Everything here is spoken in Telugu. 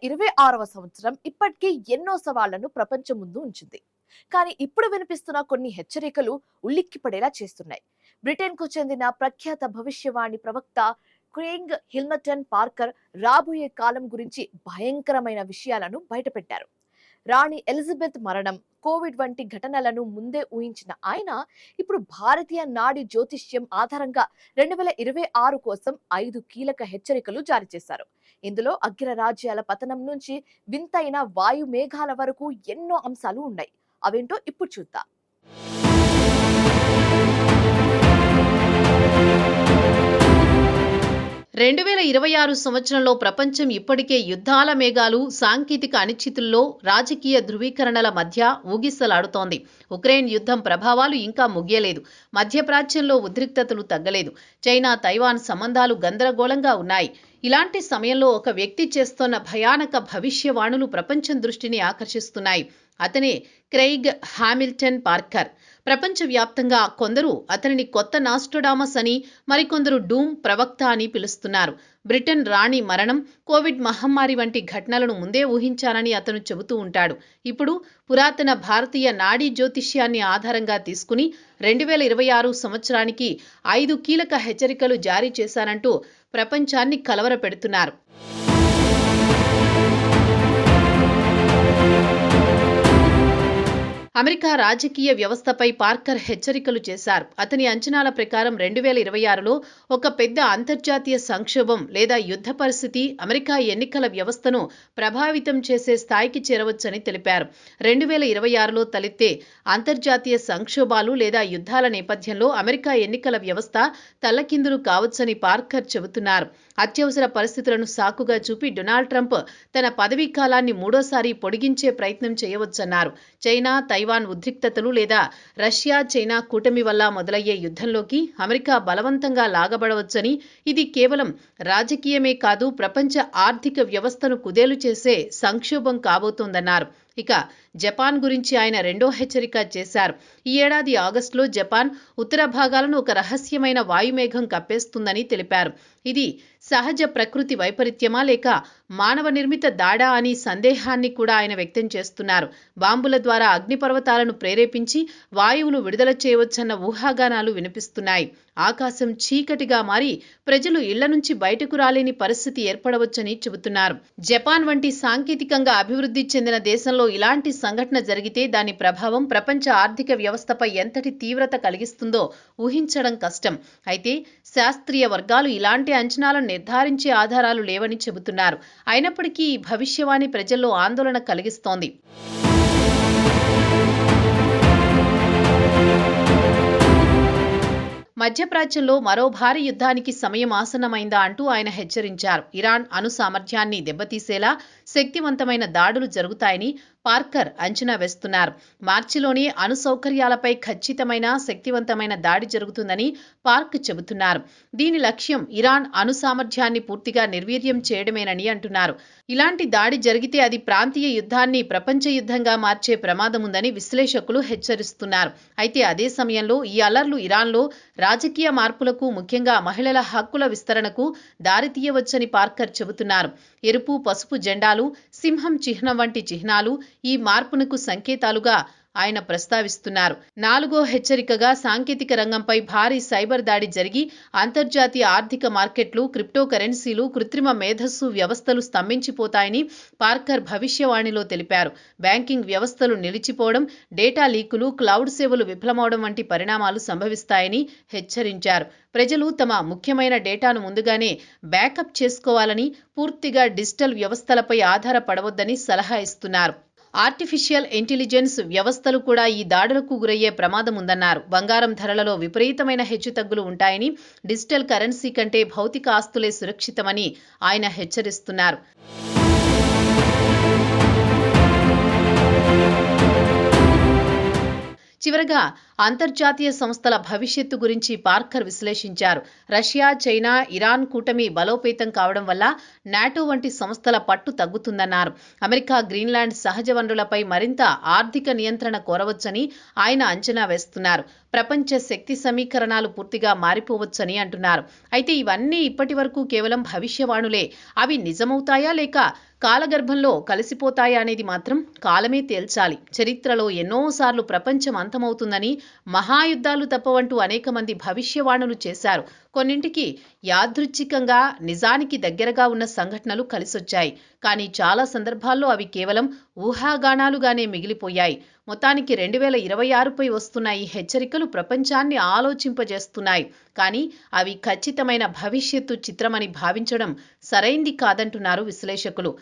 2026వ సంవత్సరం ఇప్పటికీ ఎన్నో సవాళ్లను ప్రపంచం ముందు ఉంచింది. కానీ ఇప్పుడు వినిపిస్తున్న కొన్ని హెచ్చరికలు ఉలిక్కిపడేలా చేస్తున్నాయి. బ్రిటన్కు చెందిన ప్రఖ్యాత భవిష్యవాణి ప్రవక్త క్రేగ్ హిల్మర్టన్ పార్కర్ రాబోయే కాలం గురించి భయంకరమైన విషయాలను బయటపెట్టారు. రాణి ఎలిజబెత్ మరణం, కోవిడ్ వంటి ఘటనలను ముందే ఊహించిన ఆయన ఇప్పుడు భారతీయ నాడి జ్యోతిష్యం ఆధారంగా 2026 కోసం 5 కీలక హెచ్చరికలు జారీ చేశారు. ఇందులో అగ్రరాజ్యాల పతనం నుంచి వింతైన వాయు మేఘాల వరకు ఎన్నో అంశాలు ఉన్నాయి. అవేంటో ఇప్పుడు చూద్దాం. 2026 సంవత్సరంలో ప్రపంచం ఇప్పటికే యుద్ధాల మేఘాలు, సాంకేతిక అనిశ్చితుల్లో, రాజకీయ ధృవీకరణల మధ్య ఊగిసలాడుతోంది. ఉక్రెయిన్ యుద్ధం ప్రభావాలు ఇంకా ముగియలేదు. మధ్యప్రాచ్యంలో ఉద్రిక్తతలు తగ్గలేదు. చైనా, తైవాన్ సంబంధాలు గందరగోళంగా ఉన్నాయి. ఇలాంటి సమయంలో ఒక వ్యక్తి చేస్తోన్న భయానక భవిష్యవాణులు ప్రపంచం దృష్టిని ఆకర్షిస్తున్నాయి. అతనే క్రెయిగ్ హామిల్టన్ పార్కర్. ప్రపంచవ్యాప్తంగా కొందరు అతనిని కొత్త నాస్ట్రడామస్ అని, మరికొందరు డూమ్ ప్రవక్త అని పిలుస్తున్నారు. బ్రిటన్ రాణి మరణం, కోవిడ్ మహమ్మారి వంటి ఘటనలను ముందే ఊహించానని అతను చెబుతూ ఉంటాడు. ఇప్పుడు పురాతన భారతీయ నాడీ జ్యోతిష్యాన్ని ఆధారంగా తీసుకుని 2026 సంవత్సరానికి 5 కీలక హెచ్చరికలు జారీ చేశానంటూ ప్రపంచాన్ని కలవరపెడుతున్నారు. అమెరికా రాజకీయ వ్యవస్థపై పార్కర్ హెచ్చరికలు చేశారు. అతని అంచనాల ప్రకారం 2026లో ఒక పెద్ద అంతర్జాతీయ సంక్షోభం లేదా యుద్ధ పరిస్థితి అమెరికా ఎన్నికల వ్యవస్థను ప్రభావితం చేసే స్థాయికి చేరవచ్చని తెలిపారు. 2026లో తలెత్తే అంతర్జాతీయ సంక్షోభాలు లేదా యుద్ధాల నేపథ్యంలో అమెరికా ఎన్నికల వ్యవస్థ తల్లకిందులు కావచ్చని పార్కర్ చెబుతున్నారు. అత్యవసర పరిస్థితులను సాకుగా చూపి డొనాల్డ్ ట్రంప్ తన పదవీ కాలాన్ని మూడోసారి పొడిగించే ప్రయత్నం చేయవచ్చన్నారు. చైనా, తైవాన్ ఉద్రిక్తతలు లేదా రష్యా, చైనా కూటమి వల్ల మొదలయ్యే యుద్ధంలోకి అమెరికా బలవంతంగా లాగబడవచ్చని, ఇది కేవలం రాజకీయమే కాదు, ప్రపంచ ఆర్థిక వ్యవస్థను కుదేలు చేసే సంక్షోభం కాబోతోందన్నారు. ఇక జపాన్ గురించి ఆయన రెండో హెచ్చరిక చేశారు. ఈ ఏడాది ఆగస్టులో జపాన్ ఉత్తర భాగాలను ఒక రహస్యమైన వాయుమేఘం కప్పేస్తుందని తెలిపారు. ఇది సహజ ప్రకృతి వైపరీత్యమా లేక మానవ నిర్మిత దాడా అని సందేహాన్ని కూడా ఆయన వ్యక్తం చేస్తున్నారు. బాంబుల ద్వారా అగ్నిపర్వతాలను ప్రేరేపించి వాయువులు విడుదల చేయవచ్చన్న ఊహాగానాలు వినిపిస్తున్నాయి. ఆకాశం చీకటిగా మారి ప్రజలు ఇళ్ల నుంచి బయటకు రాలేని పరిస్థితి ఏర్పడవచ్చని చెబుతున్నారు. జపాన్ వంటి సాంకేతికంగా అభివృద్ధి చెందిన దేశంలో ఇలాంటి సంఘటన జరిగితే దాని ప్రభావం ప్రపంచ ఆర్థిక వ్యవస్థపై ఎంతటి తీవ్రత కలిగిస్తుందో ఊహించడం కష్టం. అయితే శాస్త్రీయ వర్గాలు ఇలాంటి అంచనాలను నిర్ధారించే ఆధారాలు లేవని చెబుతున్నారు. అయినప్పటికీ ఈ భవిష్యవాణి ప్రజల్లో ఆందోళన కలిగిస్తోంది. మధ్యప్రాచ్యంలో మరో భారీ యుద్ధానికి సమయం ఆసన్నమైందా అంటూ ఆయన హెచ్చరించారు. ఇరాన్ అణు సామర్థ్యాన్ని దెబ్బతీసేలా శక్తివంతమైన దాడులు జరుగుతాయని పార్కర్ అంచనా వేస్తున్నారు. మార్చిలోనే అణు సౌకర్యాలపై ఖచ్చితమైన, శక్తివంతమైన దాడి జరుగుతుందని పార్క్ చెబుతున్నారు. దీని లక్ష్యం ఇరాన్ అణు సామర్థ్యాన్ని పూర్తిగా నిర్వీర్యం చేయడమేనని అంటున్నారు. ఇలాంటి దాడి జరిగితే అది ప్రాంతీయ యుద్ధాన్ని ప్రపంచ యుద్ధంగా మార్చే ప్రమాదముందని విశ్లేషకులు హెచ్చరిస్తున్నారు. అయితే అదే సమయంలో ఈ అల్లర్లు ఇరాన్లో రాజకీయ మార్పులకు, ముఖ్యంగా మహిళల హక్కుల విస్తరణకు దారితీయవచ్చని పార్కర్ చెబుతున్నారు. ఎరుపు, పసుపు జెండాలు, సింహం చిహ్నం వంటి చిహ్నాలు ఈ మార్పునకు సంకేతాలుగా ఆయన ప్రస్తావిస్తున్నారు. 4వ హెచ్చరికగా సాంకేతిక రంగంపై భారీ సైబర్ దాడి జరిగి అంతర్జాతీయ ఆర్థిక మార్కెట్లు, క్రిప్టో కరెన్సీలు, కృత్రిమ మేధస్సు వ్యవస్థలు స్తంభించిపోతాయని పార్కర్ భవిష్యవాణిలో తెలిపారు. బ్యాంకింగ్ వ్యవస్థలు నిలిచిపోవడం, డేటా లీకులు, క్లౌడ్ సేవలు విఫలమవడం వంటి పరిణామాలు సంభవిస్తాయని హెచ్చరించారు. ప్రజలు తమ ముఖ్యమైన డేటాను ముందుగానే బ్యాకప్ చేసుకోవాలని, పూర్తిగా డిజిటల్ వ్యవస్థలపై ఆధారపడవద్దని సలహా ఇస్తున్నారు. ఆర్టిఫిషియల్ ఇంటెలిజెన్స్ వ్యవస్థలు కూడా ఈ దాడులకు గురయ్యే ప్రమాదం ఉందన్నారు. బంగారం ధరలలో విపరీతమైన హెచ్చుతగ్గులు ఉంటాయని, డిజిటల్ కరెన్సీ కంటే భౌతిక ఆస్తులే సురక్షితమని ఆయన హెచ్చరిస్తున్నారు. చివరగా అంతర్జాతీయ సంస్థల భవిష్యత్తు గురించి పార్కర్ విశ్లేషించారు. రష్యా, చైనా, ఇరాన్ కూటమి బలోపేతం కావడం వల్ల నాటో వంటి సంస్థల పట్టు తగ్గుతుందన్నారు. అమెరికా గ్రీన్లాండ్ సహజ వనరులపై మరింత ఆర్థిక నియంత్రణ కోరవచ్చని ఆయన అంచనా వేస్తున్నారు. ప్రపంచ శక్తి సమీకరణాలు పూర్తిగా మారిపోవచ్చని అంటున్నారు. అయితే ఇవన్నీ ఇప్పటి వరకు కేవలం భవిష్యవాణులే. అవి నిజమవుతాయా లేక కాలగర్భంలో కలిసిపోతాయా అనేది మాత్రం కాలమే తేల్చాలి. చరిత్రలో ఎన్నోసార్లు ప్రపంచం అంతమవుతుందని, మహాయుద్ధాలు తప్పవంటూ అనేక మంది భవిష్యవాణులు చేశారు. కొన్నింటికి యాదృచ్ఛికంగా నిజానికి దగ్గరగా ఉన్న సంఘటనలు కలిసొచ్చాయి. కానీ చాలా సందర్భాల్లో అవి కేవలం ఊహాగానాలుగానే మిగిలిపోయాయి. మొత్తానికి 2026పై వస్తున్న ఈ హెచ్చరికలు ప్రపంచాన్ని ఆలోచింపజేస్తున్నాయి. కానీ అవి ఖచ్చితమైన భవిష్యత్తు చిత్రమని భావించడం సరైంది కాదంటున్నారు విశ్లేషకులు.